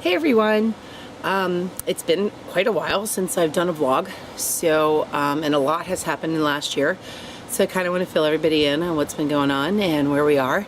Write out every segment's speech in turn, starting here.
Hey everyone, it's been quite a while since I've done a vlog, so and a lot has happened in the last year, so I kind of want to fill everybody in on what's been going on and where we are.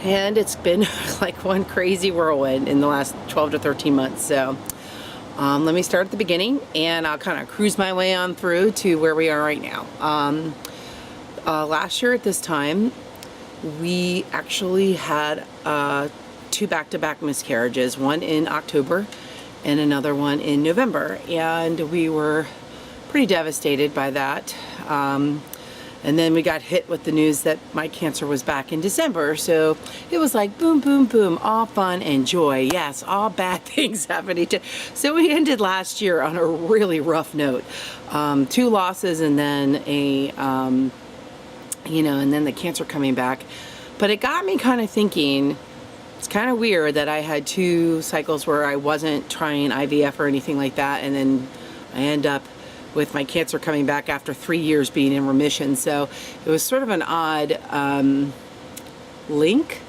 And it's been like one crazy whirlwind in the last 12 to 13 months, so let me start at the beginning and I'll kind of cruise my way on through to where we are right now. Last year at this time we actually had two back-to-back miscarriages, one in October and another one in November, and we were pretty devastated by that. And then we got hit with the news that my cancer was back in December, so it was like boom, boom, boom, all fun and joy. Yes, all bad things happening. So we ended last year on a really rough note. Two losses and then and then the cancer coming back. But it got me kind of thinking, it's kind of weird that I had two cycles where I wasn't trying IVF or anything like that, and then I end up with my cancer coming back after 3 years being in remission. So it was sort of an odd link.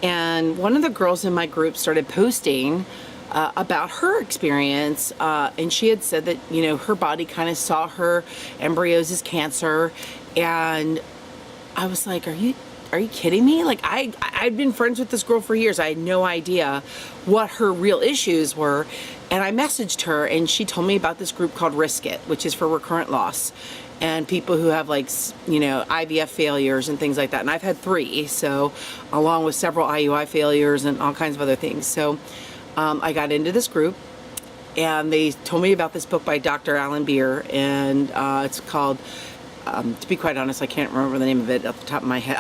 And one of the girls in my group started posting about her experience, and she had said that, you know, her body kind of saw her embryos as cancer, and I was like, are you kidding me? Like, I'd been friends with this girl for years. I had no idea what her real issues were. And I messaged her and she told me about this group called Risk It, which is for recurrent loss and people who have, like, you know, IVF failures and things like that. And I've had 3, so along with several IUI failures and all kinds of other things. So I got into this group and they told me about this book by Dr. Alan Beer, and it's called, to be quite honest, I can't remember the name of it off the top of my head.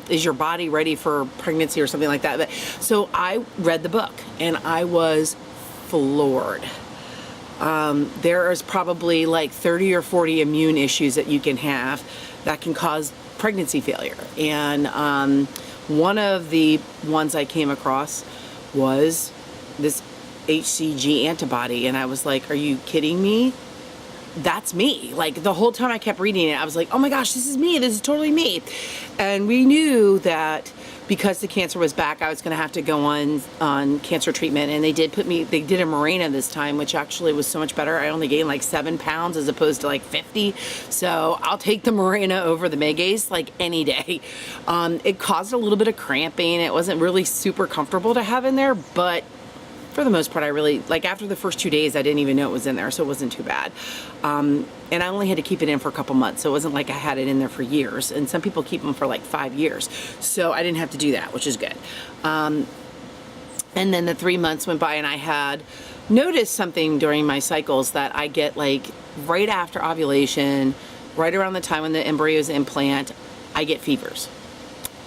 Is Your Body Ready for Pregnancy or something like that. But, so I read the book and I was floored. There is probably like 30 or 40 immune issues that you can have that can cause pregnancy failure. And one of the ones I came across was this HCG antibody, and I was like, are you kidding me? That's me. Like, the whole time I kept reading it, I was like, oh my gosh, this is me. This is totally me. And we knew that because the cancer was back, I was going to have to go on cancer treatment. And they did a Mirena this time, which actually was so much better. I only gained like 7 pounds as opposed to like 50. So I'll take the Mirena over the Megace like any day. It caused a little bit of cramping. It wasn't really super comfortable to have in there, but for the most part, I really, like, after the first 2 days, I didn't even know it was in there, so it wasn't too bad. And I only had to keep it in for a couple months, so it wasn't like I had it in there for years. And some people keep them for like 5 years. So I didn't have to do that, which is good. And then the 3 months went by and I had noticed something during my cycles that I get, like, right after ovulation, right around the time when the embryos implant, I get fevers.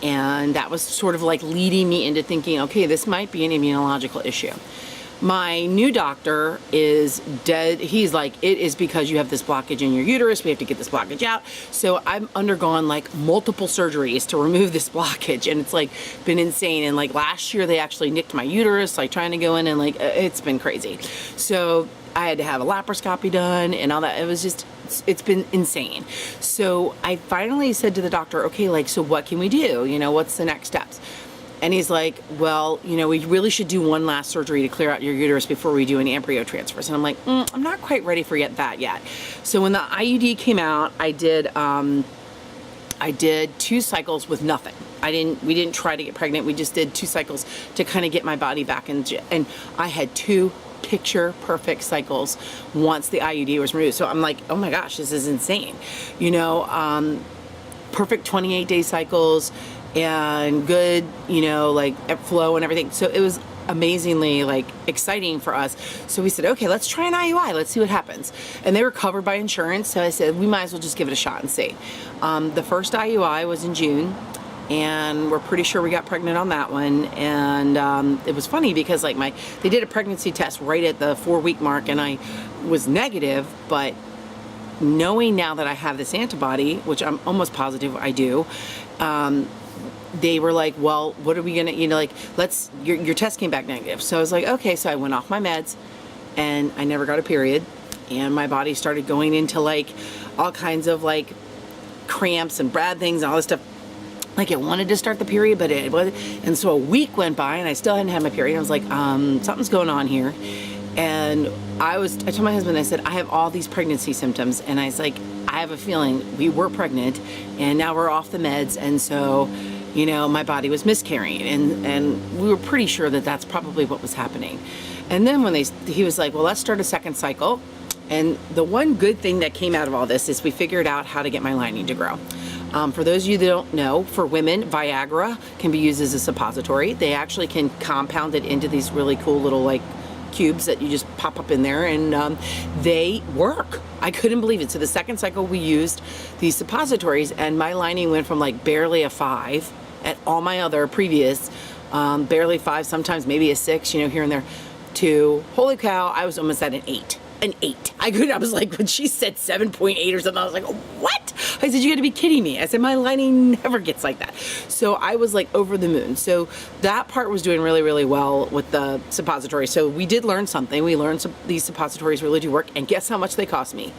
And that was sort of like leading me into thinking, okay, this might be an immunological issue. My new doctor is dead. He's like, it is because you have this blockage in your uterus. We have to get this blockage out. So I've undergone like multiple surgeries to remove this blockage, and it's like been insane. And like last year they actually nicked my uterus, like trying to go in, and like it's been crazy. So I had to have a laparoscopy done and all that. It was just, it's been insane. So I finally said to the doctor, okay, like, so what can we do? You know, what's the next steps? And he's like, well, you know, we really should do one last surgery to clear out your uterus before we do any embryo transfers. And I'm like, I'm not quite ready for that yet. So when the IUD came out, I did 2 cycles with nothing. We didn't try to get pregnant. We just did 2 cycles to kind of get my body back in, and I had 2 picture perfect cycles once the IUD was removed. So I'm like, oh my gosh, this is insane. You know, perfect 28-day cycles and good, you know, like flow and everything. So it was amazingly, like, exciting for us. So we said, okay, let's try an IUI. Let's see what happens. And they were covered by insurance. So I said, we might as well just give it a shot and see. The first IUI was in June, and we're pretty sure we got pregnant on that one. And it was funny because, like, they did a pregnancy test right at the 4-week mark, and I was negative. But knowing now that I have this antibody, which I'm almost positive I do, they were like, well, what are we gonna, you know, like, your test came back negative. So I was like, okay. So I went off my meds and I never got a period, and my body started going into like all kinds of like cramps and bad things and all this stuff. like it wanted to start the period, but it was, and so a week went by and I still hadn't had my period. I was like, something's going on here. And I told my husband, I said, I have all these pregnancy symptoms. And I was like, I have a feeling we were pregnant and now we're off the meds. And so, you know, my body was miscarrying, and we were pretty sure that that's probably what was happening. And then when he was like, well, let's start a second cycle. And the one good thing that came out of all this is we figured out how to get my lining to grow. For those of you that don't know, for women, Viagra can be used as a suppository. They actually can compound it into these really cool little like cubes that you just pop up in there, and they work. I couldn't believe it. So the second cycle we used these suppositories, and my lining went from like barely a 5 at all my other previous, barely 5, sometimes maybe a 6, you know, here and there, to holy cow, I was almost at an 8. An 8. I was like, when she said 7.8 or something, I was like, what? I said, you gotta be kidding me. I said, my lining never gets like that. So I was like over the moon. So that part was doing really, really well with the suppository. So we did learn something. We learned these suppositories really do work. And guess how much they cost me?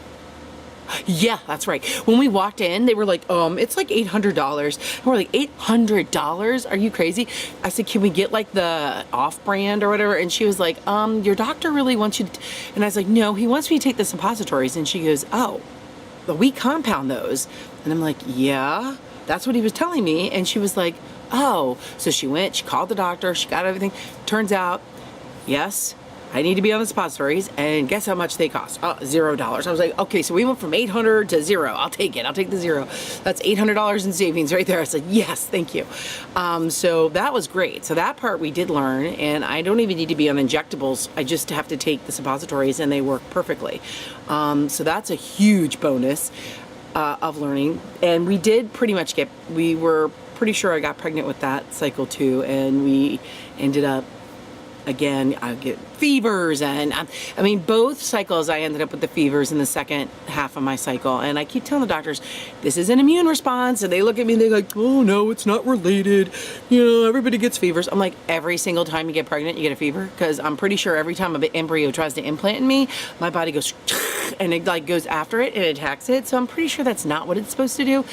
Yeah, that's right. When we walked in, they were like, it's like $800. And we're like, $800? Are you crazy? I said, can we get like the off-brand or whatever? And she was like, your doctor really wants you to, and I was like, no, he wants me to take the suppositories. And she goes, oh, but we compound those. And I'm like, yeah, that's what he was telling me. And she was like, oh. So she went, she called the doctor, she got everything. Turns out, yes, I need to be on the suppositories, and guess how much they cost? $0. I was like, okay, so we went from 800 to 0. I'll take it. I'll take the 0. That's $800 in savings right there. I said, yes, thank you. So that was great. So that part we did learn, and I don't even need to be on injectables. I just have to take the suppositories, and they work perfectly. So that's a huge bonus of learning. And we did pretty much we were pretty sure I got pregnant with that cycle too, and we ended up, again, I get fevers, and I mean, both cycles I ended up with the fevers in the second half of my cycle. And I keep telling the doctors, this is an immune response. And they look at me and they're like, oh no, it's not related. You know, everybody gets fevers. I'm like, every single time you get pregnant, you get a fever? Because I'm pretty sure every time an embryo tries to implant in me, my body goes, and it like goes after it and attacks it. So I'm pretty sure that's not what it's supposed to do.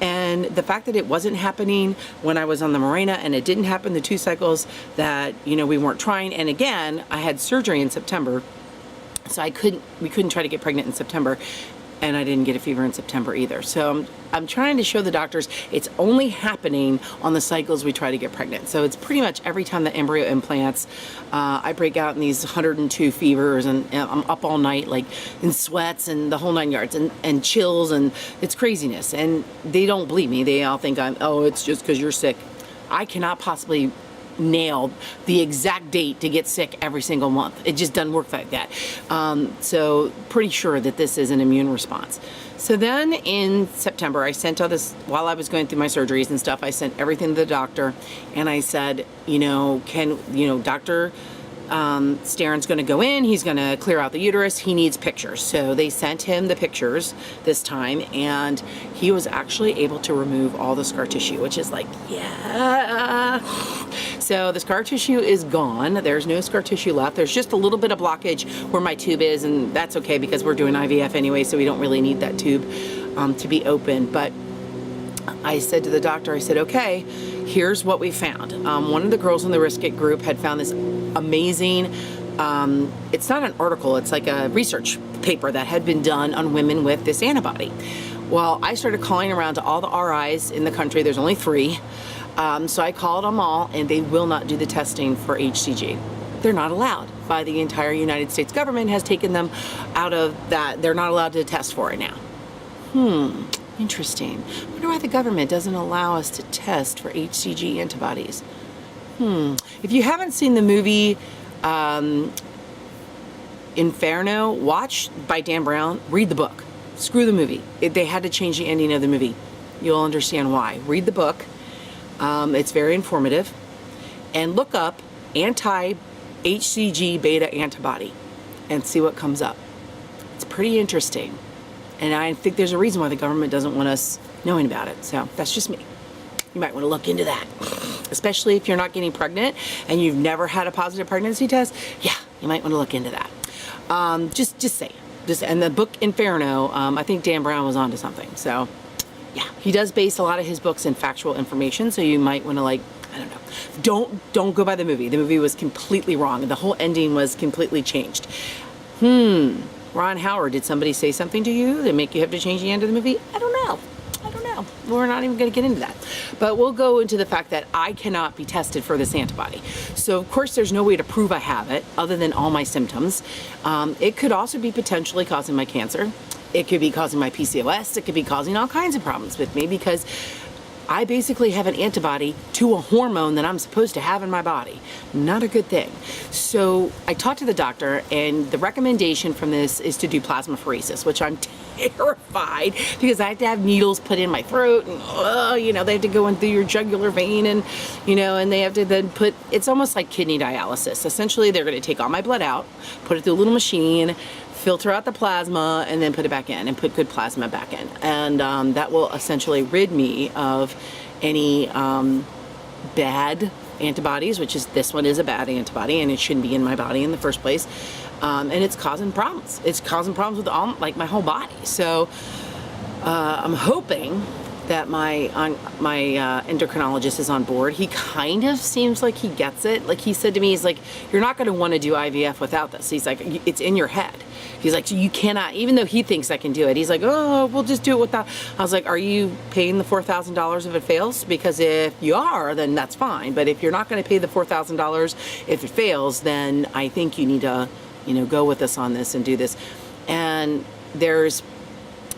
And the fact that it wasn't happening when I was on the Mirena, and it didn't happen the 2 cycles that, you know, we weren't trying. And again, I had surgery in September, so we couldn't try to get pregnant in September, and I didn't get a fever in September either. So I'm trying to show the doctors it's only happening on the cycles we try to get pregnant. So it's pretty much every time the embryo implants, I break out in these 102 fevers, and I'm up all night, like in sweats and the whole 9 yards, and chills, and it's craziness. And they don't believe me. They all think it's just because you're sick. I cannot possibly nail the exact date to get sick every single month. It just doesn't work like that. So pretty sure that this is an immune response. So then in September, I sent all this, while I was going through my surgeries and stuff, I sent everything to the doctor, and I said, Dr. Staren's going to go in, he's going to clear out the uterus, he needs pictures. So they sent him the pictures this time, and he was actually able to remove all the scar tissue, which is like, yeah. So the scar tissue is gone. There's no scar tissue left. There's just a little bit of blockage where my tube is, and that's okay because we're doing IVF anyway, so we don't really need that tube to be open. But I said to the doctor, I said, okay, here's what we found. One of the girls in the Risk It group had found this amazing, it's not an article, it's like a research paper that had been done on women with this antibody. Well, I started calling around to all the RIs in the country. There's only 3. So I called them all, and they will not do the testing for HCG. They're not allowed. By the entire United States government has taken them out of that. They're not allowed to test for it now. Interesting. I wonder why the government doesn't allow us to test for HCG antibodies. If you haven't seen the movie Inferno, watch by Dan Brown, read the book. Screw the movie. They had to change the ending of the movie. You'll understand why. Read the book. It's very informative. And look up anti-HCG beta antibody and see what comes up. It's pretty interesting. And I think there's a reason why the government doesn't want us knowing about it. So that's just me. You might want to look into that. Especially if you're not getting pregnant and you've never had a positive pregnancy test. Yeah, you might want to look into that. Just say it. And the book Inferno, I think Dan Brown was onto something. So Yeah, he does base a lot of his books in factual information, so you might want to, like, I don't know. Don't go by the movie. The movie was completely wrong. The whole ending was completely changed. Ron Howard, did somebody say something to you that make you have to change the end of the movie? I don't know. We're not even going to get into that. But we'll go into the fact that I cannot be tested for this antibody. So, of course, there's no way to prove I have it other than all my symptoms. It could also be potentially causing my cancer. It could be causing my PCOS. It could be causing all kinds of problems with me because I basically have an antibody to a hormone that I'm supposed to have in my body. Not a good thing. So I talked to the doctor, and the recommendation from this is to do plasmapheresis, which I'm terrified because I have to have needles put in my throat, and you know, they have to go in through your jugular vein, and you know, and they have to then put, it's almost like kidney dialysis. Essentially, they're going to take all my blood out, put it through a little machine, filter out the plasma, and then put it back in and put good plasma back in. And that will essentially rid me of any bad antibodies, which is, this one is a bad antibody and it shouldn't be in my body in the first place. And it's causing problems. It's causing problems with all, like, my whole body. So I'm hoping that my endocrinologist is on board. He kind of seems like he gets it. Like, he said to me, he's like, you're not going to want to do IVF without this. He's like, it's in your head. He's like, you cannot, even though he thinks I can do it, he's like, oh, we'll just do it without. I was like, are you paying the $4,000 if it fails? Because if you are, then that's fine. But if you're not going to pay the $4,000 if it fails, then I think you need to, you know, go with us on this and do this. And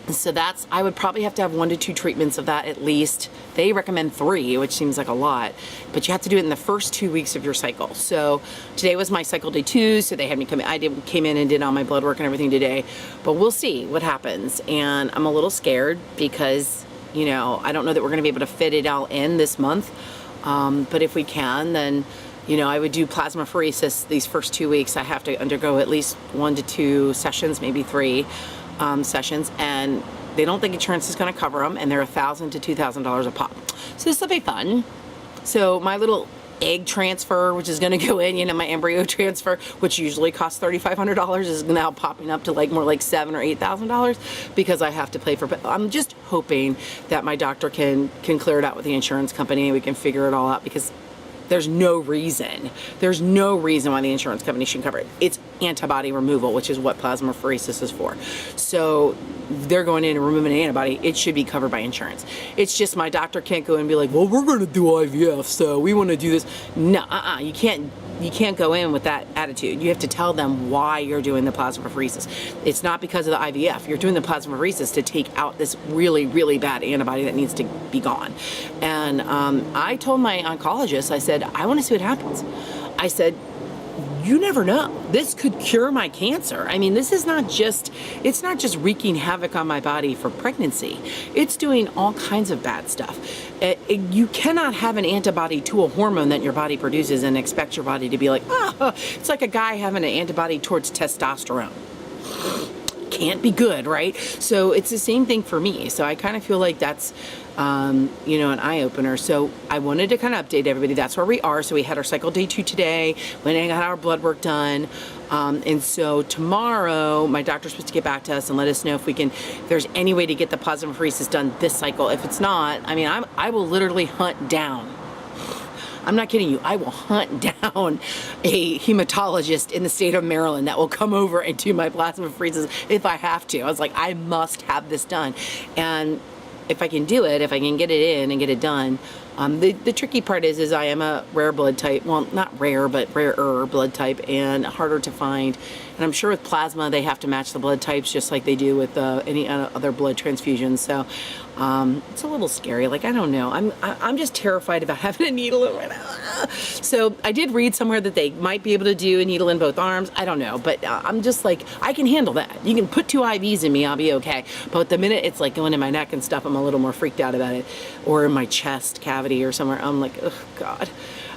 so that's, I would probably have to have 1 to 2 treatments of that at least. They recommend 3, which seems like a lot, but you have to do it in the first 2 weeks of your cycle. So today was my cycle day 2, so they had me come in. Came in and did all my blood work and everything today, but we'll see what happens. And I'm a little scared because, you know, I don't know that we're gonna be able to fit it all in this month. But if we can, then, you know, I would do plasmapheresis these first 2 weeks. I have to undergo at least 1 to 2 sessions, maybe 3. Sessions, and they don't think insurance is going to cover them, and they're $1,000 to $2,000 a pop. So this will be fun. So my little egg transfer, which is going to go in, you know, my embryo transfer, which usually costs $3,500, is now popping up to like more like $7,000 or $8,000 because I have to pay for. But I'm just hoping that my doctor can clear it out with the insurance company and we can figure it all out, because there's no reason why the insurance company shouldn't cover it. It's antibody removal, which is what plasmapheresis is for. So they're going in and removing an antibody. It should be covered by insurance. It's just my doctor can't go and be like, well, we're going to do IVF, so we want to do this. No, you can't go in with that attitude. You have to tell them why you're doing the plasmapheresis. It's not because of the IVF. You're doing the plasmapheresis to take out this really, really bad antibody that needs to be gone. And I told my oncologist, I said, I want to see what happens. I said, you never know. This could cure my cancer. I mean, it's not just wreaking havoc on my body for pregnancy. It's doing all kinds of bad stuff. You cannot have an antibody to a hormone that your body produces and expect your body to be like, oh, it's like a guy having an antibody towards testosterone. Can't be good, right? So it's the same thing for me. So I kind of feel like that's, you know, an eye-opener. So I wanted to kind of update everybody. That's where we are. So we had our cycle day 2 today. Went and got our blood work done. And so tomorrow, my doctor's supposed to get back to us and let us know if there's any way to get the plasmapheresis done this cycle. If it's not, I mean, I will literally hunt down. I'm not kidding you. I will hunt down a hematologist in the state of Maryland that will come over and do my plasmapheresis if I have to. I was like, I must have this done. And if I can do it, if I can get it in and get it done, the tricky part is I am a rare blood type. Well, not rare, but rarer blood type, and harder to find. And I'm sure with plasma, they have to match the blood types just like they do with any other blood transfusions. So it's a little scary. Like, I don't know. I'm just terrified about having a needle in my. So I did read somewhere that they might be able to do a needle in both arms. I don't know, but I'm just like, I can handle that. You can put 2 IVs in me, I'll be okay. But the minute it's like going in my neck and stuff, I'm a little more freaked out about it, or in my chest cavity or somewhere. I'm like, oh God.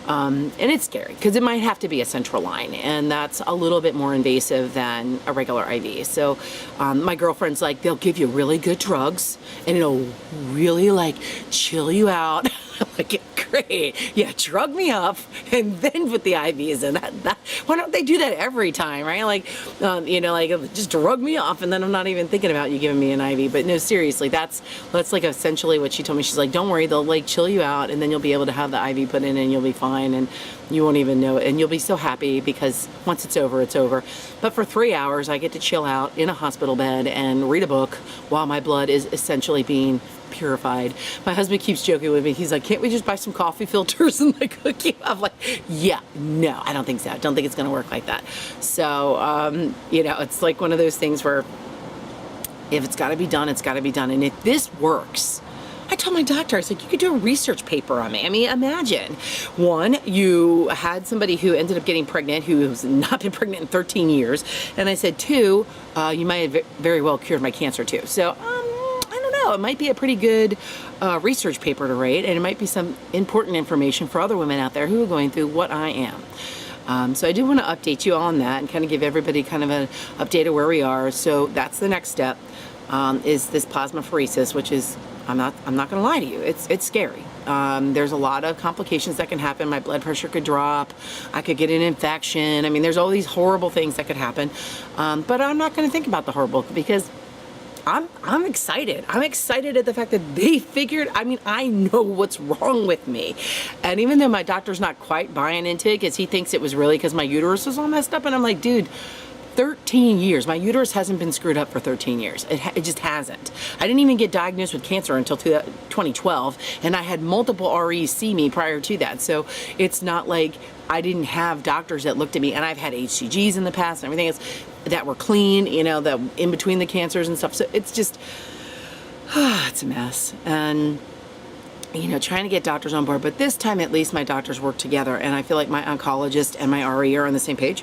And it's scary because it might have to be a central line, and that's a little bit more invasive than a regular IV. So my girlfriend's like, they'll give you really good drugs and it'll really like chill you out. Like, great. Yeah, drug me up and then put the IVs in. Why don't they do that every time, right? Like, you know, like just drug me off and then I'm not even thinking about you giving me an IV. But no, seriously, that's like essentially what she told me. She's like, don't worry, they'll like chill you out and then you'll be able to have the IV put in and you'll be fine and you won't even know it. And you'll be so happy because once it's over, it's over. But for 3 hours, I get to chill out in a hospital bed and read a book while my blood is essentially being purified. My husband keeps joking with me. He's like, can't we just buy some coffee filters and like hook you up? I'm like, yeah, no, I don't think so. I don't think it's going to work like that. So, you know, it's like one of those things where if it's got to be done, it's got to be done. And if this works, I told my doctor, I was like, you could do a research paper on me. I mean, imagine, one, you had somebody who ended up getting pregnant who has not been pregnant in 13 years. And I said, two, you might have very well cured my cancer too. So, I don't know, it might be a pretty good research paper to write, and it might be some important information for other women out there who are going through what I am. So I do want to update you on that and kind of give everybody kind of an update of where we are. So that's the next step, is this plasmapheresis, which is, I'm not going to lie to you, it's scary. There's a lot of complications that can happen. My blood pressure could drop. I could get an infection. I mean, there's all these horrible things that could happen. But I'm not going to think about the horrible because I'm excited. I'm excited at the fact that they figured, I mean, I know what's wrong with me. And even though my doctor's not quite buying into it because he thinks it was really because my uterus was all messed up, and I'm like, dude, 13 years. My uterus hasn't been screwed up for 13 years. It just hasn't. I didn't even get diagnosed with cancer until 2012, and I had multiple REs see me prior to that. So it's not like I didn't have doctors that looked at me, and I've had HCGs in the past and everything else that were clean, you know, that in between the cancers and stuff. So it's just, it's a mess. And you know, trying to get doctors on board, but this time at least my doctors work together, and I feel like my oncologist and my RE are on the same page.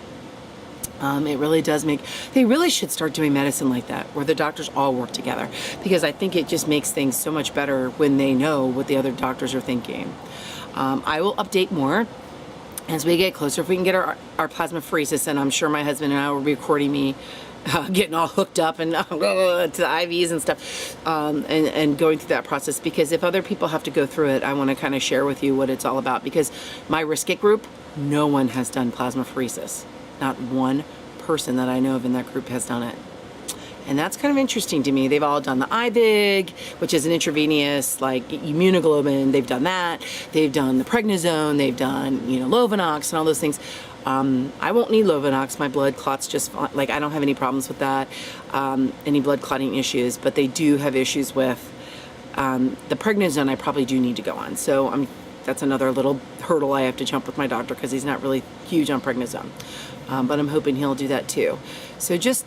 It really does make, they really should start doing medicine like that, where the doctors all work together, because I think it just makes things so much better when they know what the other doctors are thinking. I will update more as we get closer. If we can get our plasmapheresis, and I'm sure my husband and I will be recording me getting all hooked up and to the IVs and stuff, and going through that process, because if other people have to go through it, I want to kind of share with you what it's all about, because my risk it group, no one has done plasmapheresis. Not one person that I know of in that group has done it. And that's kind of interesting to me. They've all done the IVIG, which is an intravenous like immunoglobulin. They've done that. They've done the prednisone. They've done, you know, Lovenox and all those things. I won't need Lovenox. My blood clots just fine. Like, I don't have any problems with that, any blood clotting issues, but they do have issues with the prednisone. I probably do need to go on. So that's another little hurdle I have to jump with my doctor, because he's not really huge on prednisone. But I'm hoping he'll do that too. So just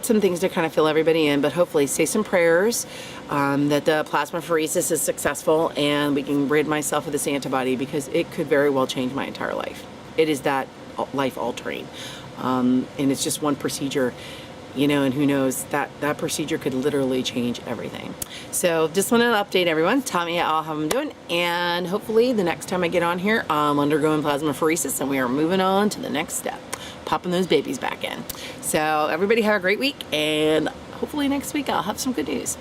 some things to kind of fill everybody in, but hopefully say some prayers that the plasmapheresis is successful and we can rid myself of this antibody, because it could very well change my entire life. It is that life altering. And it's just one procedure, you know, and who knows, that procedure could literally change everything. So just wanted to update everyone, tell me how I'm doing, and hopefully the next time I get on here, I'm undergoing plasmapheresis and we are moving on to the next step, popping those babies back in. So everybody have a great week, and hopefully next week I'll have some good news.